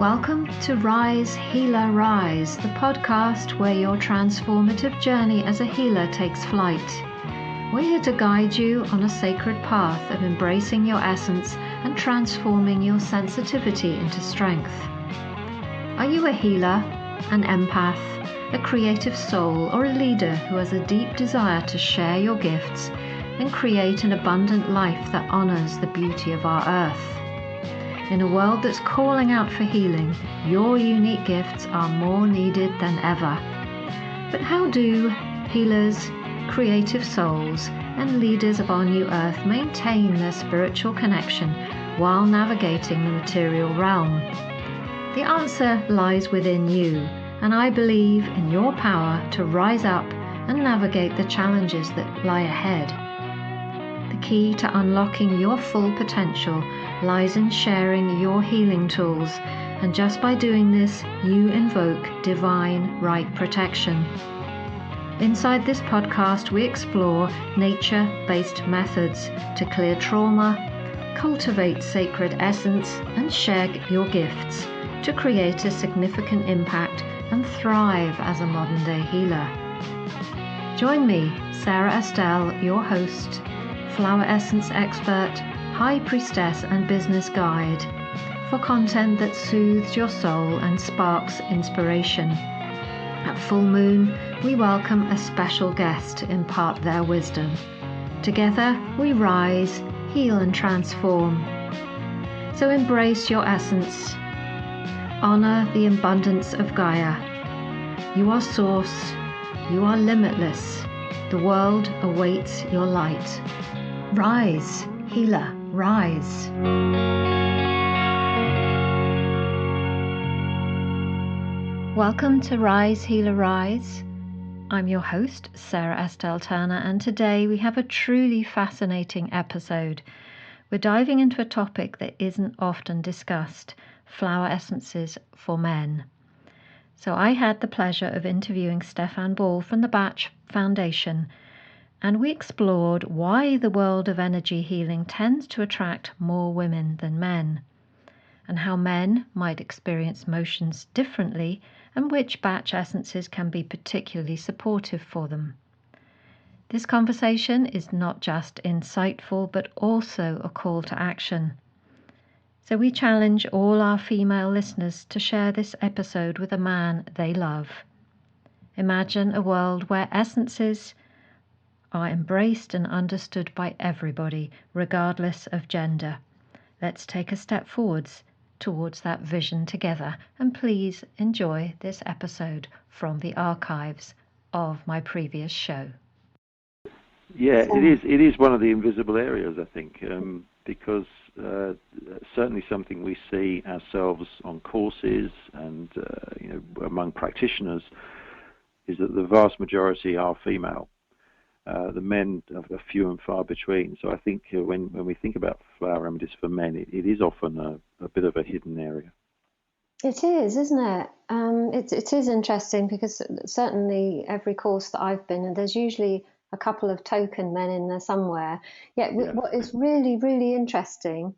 Welcome to Rise, Healer, Rise, the podcast where your transformative journey as a healer takes flight. We're here to guide you on a sacred path of embracing your essence and transforming your sensitivity into strength. Are you a healer, an empath, a creative soul, or a leader who has a deep desire to share your gifts and create an abundant life that honors the beauty of our earth? In a world that's calling out for healing, your unique gifts are more needed than ever. But how do healers, creative souls, and leaders of our new earth maintain their spiritual connection while navigating the material realm? The answer lies within you, and I believe in your power to rise up and navigate the challenges that lie ahead. The key to unlocking your full potential lies in sharing your healing tools, and just by doing this, you invoke divine right protection. Inside this podcast, we explore nature-based methods to clear trauma, cultivate sacred essence, and share your gifts to create a significant impact and thrive as a modern-day healer. Join me, Sarah Estelle, your host, flower essence expert, high priestess and business guide, for content that soothes your soul and sparks inspiration. At full moon, we welcome a special guest to impart their wisdom. Together, we rise, heal and transform. So embrace your essence. Honor the abundance of Gaia. You are source. You are limitless. The world awaits your light. Rise, healer, rise. Welcome to Rise, Healer, Rise. I'm your host, Sarah Estelle Turner, and today we have a truly fascinating episode. We're diving into a topic that isn't often discussed, flower essences for men. So I had the pleasure of interviewing Stefan Ball from the Bach Foundation, and we explored why the world of energy healing tends to attract more women than men, and how men might experience motions differently, and which Bach essences can be particularly supportive for them. This conversation is not just insightful, but also a call to action. So we challenge all our female listeners to share this episode with a man they love. Imagine a world where essences are embraced and understood by everybody, regardless of gender. Let's take a step forwards towards that vision together, and please enjoy this episode from the archives of my previous show. Yeah, it is one of the invisible areas, I think, because certainly something we see ourselves on courses and among practitioners is that the vast majority are female. The men are few and far between. So I think when we think about flower remedies for men, it is often a bit of a hidden area. It is, isn't it? It is interesting because certainly every course that I've been in, there's usually a couple of token men in there somewhere. What is really, really interesting,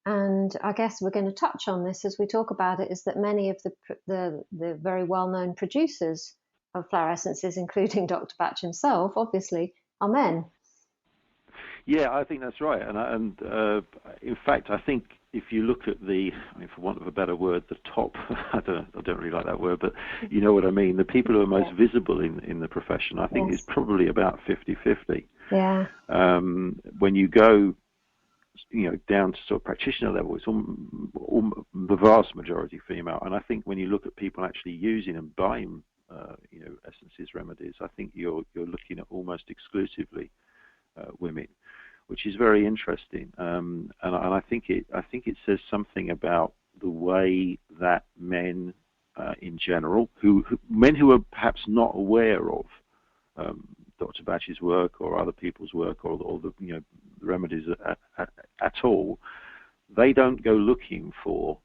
and I guess we're going to touch on this as we talk about it, is that many of the very well-known producers of flower essences, including Dr. Bach himself, obviously, are men. Yeah, I think that's right. And in fact, I think if you look at for want of a better word, the top, I don't really like that word, but you know what I mean, the people who are most visible in the profession, I think is probably about 50-50. Yeah. When you go, down to sort of practitioner level, it's the vast majority female. And I think when you look at people actually using and buying essences, remedies, I think you're looking at almost exclusively women, which is very interesting. And I think it says something about the way that men in general, men who are perhaps not aware of Dr. Bach's work or other people's work or the remedies at all, they don't go looking for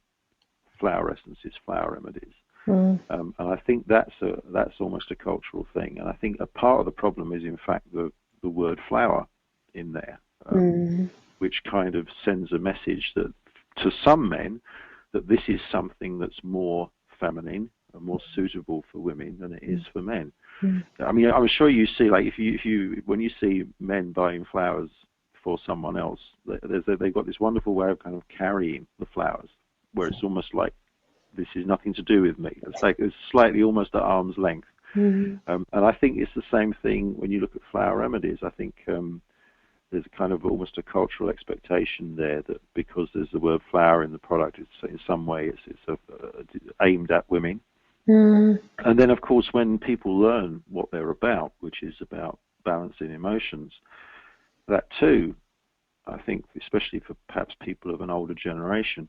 flower essences, flower remedies. And I think that's almost a cultural thing. And I think a part of the problem is, in fact, the word flower in there, which kind of sends a message that to some men that this is something that's more feminine and more suitable for women than it is for men. I mean, I'm sure you see, like, if you when you see men buying flowers for someone else, they've got this wonderful way of kind of carrying the flowers, where it's almost like, this is nothing to do with me. It's like it's slightly almost at arm's length. And I think it's the same thing when you look at flower remedies. I think there's kind of almost a cultural expectation there that because there's the word flower in the product, it's in some way it's aimed at women. And then, of course, when people learn what they're about, which is about balancing emotions, that too, I think, especially for perhaps people of an older generation,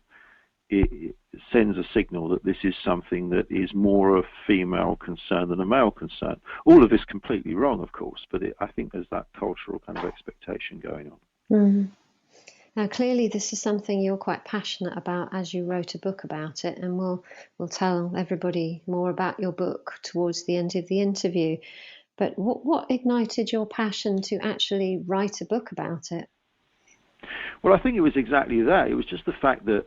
it sends a signal that this is something that is more a female concern than a male concern. All of this completely wrong, of course, but I think there's that cultural kind of expectation going on. Now, clearly, this is something you're quite passionate about, as you wrote a book about it, and we'll tell everybody more about your book towards the end of the interview. But what ignited your passion to actually write a book about it? Well, I think it was exactly that. It was just the fact that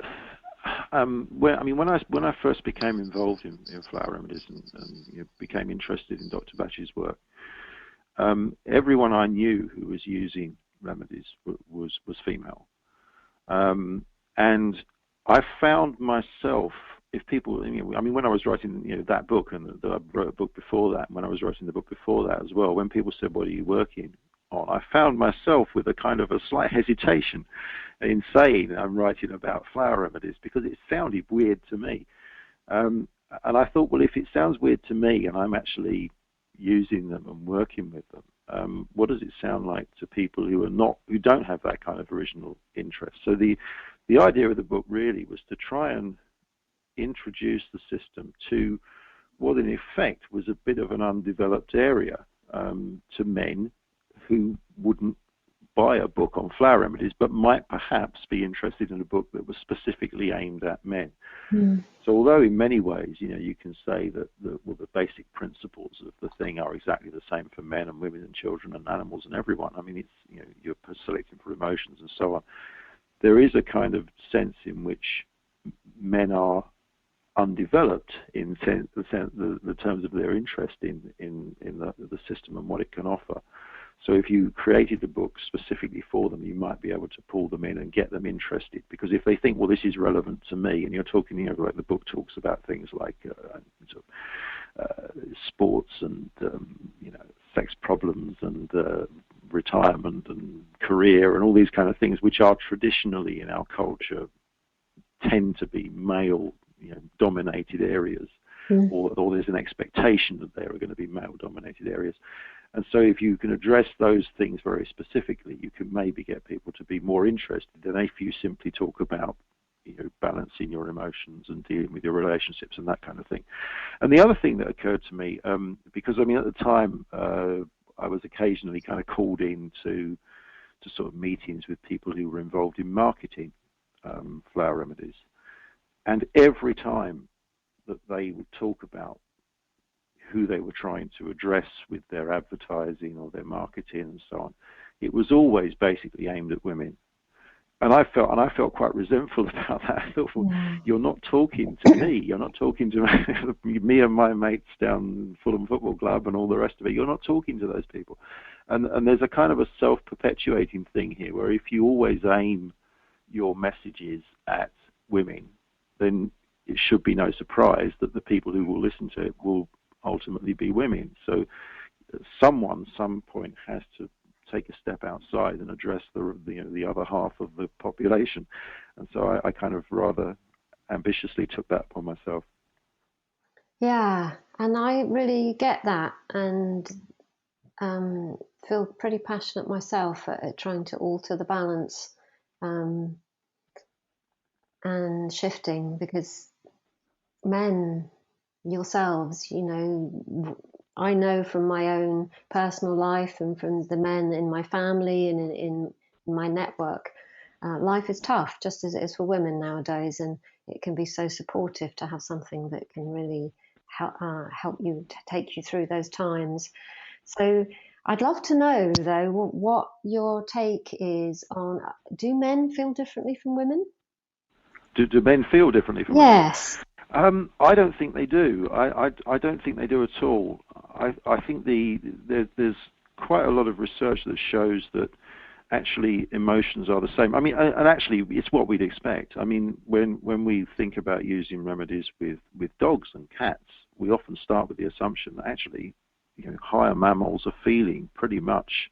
when I first became involved in flower remedies and became interested in Dr. Bach's work, everyone I knew who was using remedies was female, and I found myself, if people, when I was writing that book, and I wrote a book before that, and when I was writing the book before that as well, when people said, "What are you working on?" I found myself with a kind of a slight hesitation in saying I'm writing about flower remedies, because it sounded weird to me. And I thought, well, if it sounds weird to me and I'm actually using them and working with them, what does it sound like to people who don't have that kind of original interest? So the idea of the book really was to try and introduce the system to what in effect was a bit of an undeveloped area to men who wouldn't buy a book on flower remedies, but might perhaps be interested in a book that was specifically aimed at men. So although in many ways, you can say that the basic principles of the thing are exactly the same for men and women and children and animals and everyone. I mean, it's, you're selecting for emotions and so on. There is a kind of sense in which men are undeveloped in the terms of their interest in the system and what it can offer. So if you created a book specifically for them, you might be able to pull them in and get them interested. Because if they think, well, this is relevant to me, and you're talking, like the book talks about things like sports and sex problems and retirement and career and all these kind of things, which are traditionally in our culture tend to be male dominated areas, or there's an expectation that they are going to be male dominated areas. And so if you can address those things very specifically, you can maybe get people to be more interested than if you simply talk about balancing your emotions and dealing with your relationships and that kind of thing. And the other thing that occurred to me, because at the time I was occasionally kind of called in to sort of meetings with people who were involved in marketing flower remedies. And every time that they would talk about who they were trying to address with their advertising or their marketing and so on, it was always basically aimed at women. And I felt quite resentful about that. I thought, well, you're not talking to me. You're not talking to me and my mates down Fulham Football Club and all the rest of it. You're not talking to those people. And there's a kind of a self-perpetuating thing here, where if you always aim your messages at women, then it should be no surprise that the people who will listen to it will ultimately be women. So someone, some point, has to take a step outside and address the other half of the population. And so I kind of rather ambitiously took that upon myself. Yeah, and I really get that, and feel pretty passionate myself at trying to alter the balance and shifting, because men, yourselves, I know from my own personal life and from the men in my family and in my network, life is tough, just as it is for women nowadays, and it can be so supportive to have something that can really help you to take you through those times. So I'd love to know, though, what your take is on, do men feel differently from women? Do men feel differently from women? Yes. I don't think they do. I don't think they do at all. I think there's quite a lot of research that shows that actually emotions are the same. I mean, and actually it's what we'd expect. I mean, when we think about using remedies with dogs and cats, we often start with the assumption that actually, higher mammals are feeling pretty much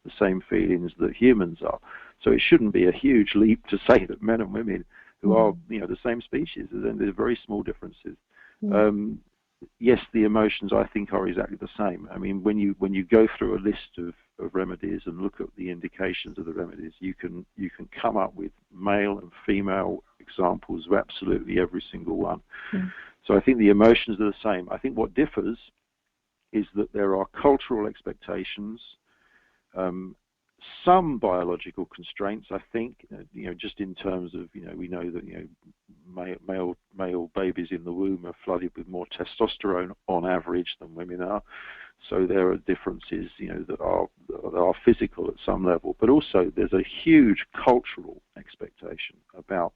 the same feelings that humans are. So it shouldn't be a huge leap to say that men and women who are, the same species, and there's very small differences. Yes, the emotions I think are exactly the same. I mean, when you go through a list of remedies and look at the indications of the remedies, you can come up with male and female examples of absolutely every single one. So I think the emotions are the same. I think what differs is that there are cultural expectations, some biological constraints, I think, just in terms of, we know that, male babies in the womb are flooded with more testosterone on average than women are. So there are differences, that are physical at some level, but also there's a huge cultural expectation about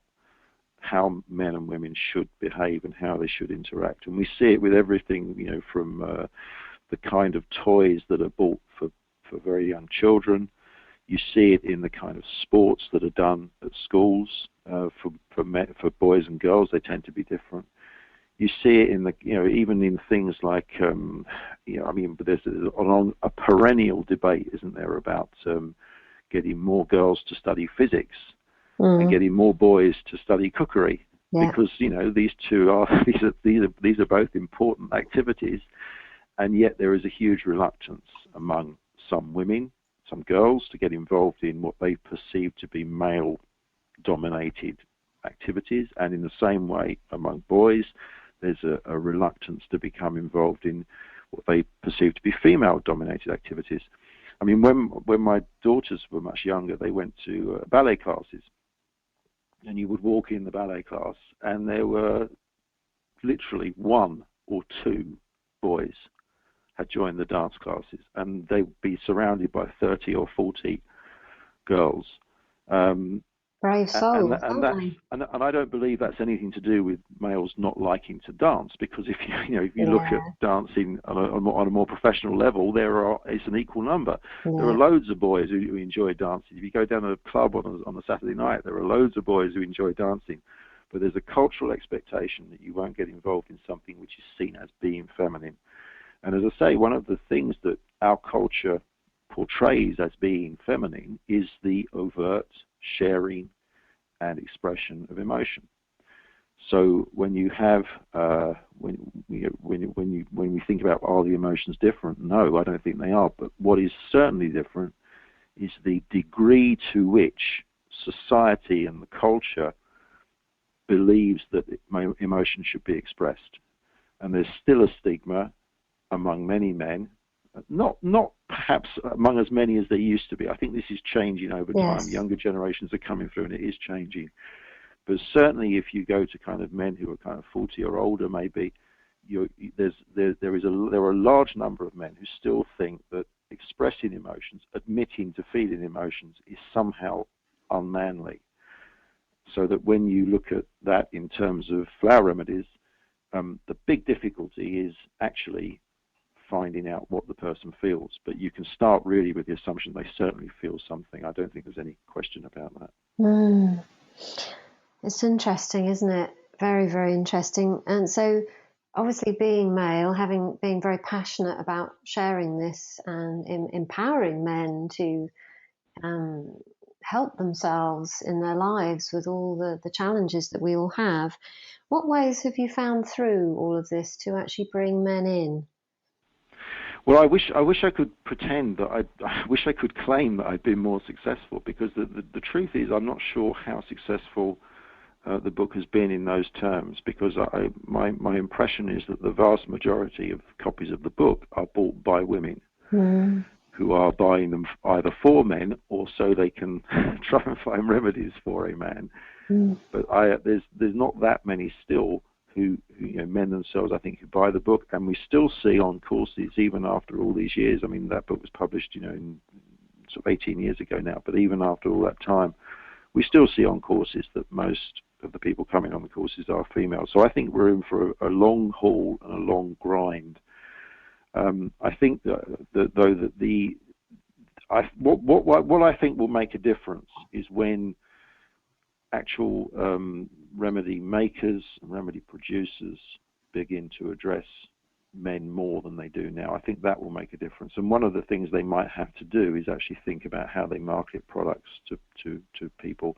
how men and women should behave and how they should interact. And we see it with everything, from the kind of toys that are bought for very young children. You see it in the kind of sports that are done at schools for boys and girls. They tend to be different. You see it in the, even in things like, but there's a perennial debate, isn't there, about getting more girls to study physics and getting more boys to study cookery, because these two are these are both important activities, and yet there is a huge reluctance among some women, some girls, to get involved in what they perceive to be male-dominated activities, and in the same way among boys, there's a reluctance to become involved in what they perceive to be female-dominated activities. I mean, when my daughters were much younger, they went to ballet classes, and you would walk in the ballet class, and there were literally one or two boys had joined the dance classes, and they'd be surrounded by 30 or 40 girls. Brave souls, and I don't believe that's anything to do with males not liking to dance, because if you look at dancing on a more professional level, it's an equal number. There are loads of boys who enjoy dancing. If you go down to a club on a Saturday night, there are loads of boys who enjoy dancing, but there's a cultural expectation that you won't get involved in something which is seen as being feminine. And as I say, one of the things that our culture portrays as being feminine is the overt sharing and expression of emotion. So when you have when we think about, are the emotions different? No, I don't think they are. But what is certainly different is the degree to which society and the culture believes that emotion should be expressed. And there's still a stigma among many men, not perhaps among as many as there used to be. I think this is changing over time. Younger generations are coming through, and it is changing. But certainly, if you go to kind of men who are kind of 40 or older, maybe there are a large number of men who still think that expressing emotions, admitting to feeling emotions, is somehow unmanly. So that when you look at that in terms of flower remedies, the big difficulty is actually finding out what the person feels. But you can start really with the assumption they certainly feel something. I don't think there's any question about that. It's interesting, isn't it? Very, very interesting. And so obviously being male, being very passionate about sharing this and empowering men to help themselves in their lives with all the challenges that we all have, what ways have you found through all of this to actually bring men in? Well, I wish I could pretend that I wish I could claim that I've been more successful, because the truth is I'm not sure how successful the book has been in those terms, because my impression is that the vast majority of copies of the book are bought by women who are buying them either for men or so they can try and find remedies for a man. But there's not that many still who men themselves, I think, who buy the book, and we still see on courses, even after all these years. I mean, that book was published, in sort of 18 years ago now, but even after all that time, we still see on courses that most of the people coming on the courses are female. So I think we're in for a long haul and a long grind. I think what I think will make a difference is when actual remedy makers and remedy producers begin to address men more than they do now. I think that will make a difference. And one of the things they might have to do is actually think about how they market products to people.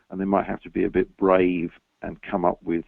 And they might have to be a bit brave and come up with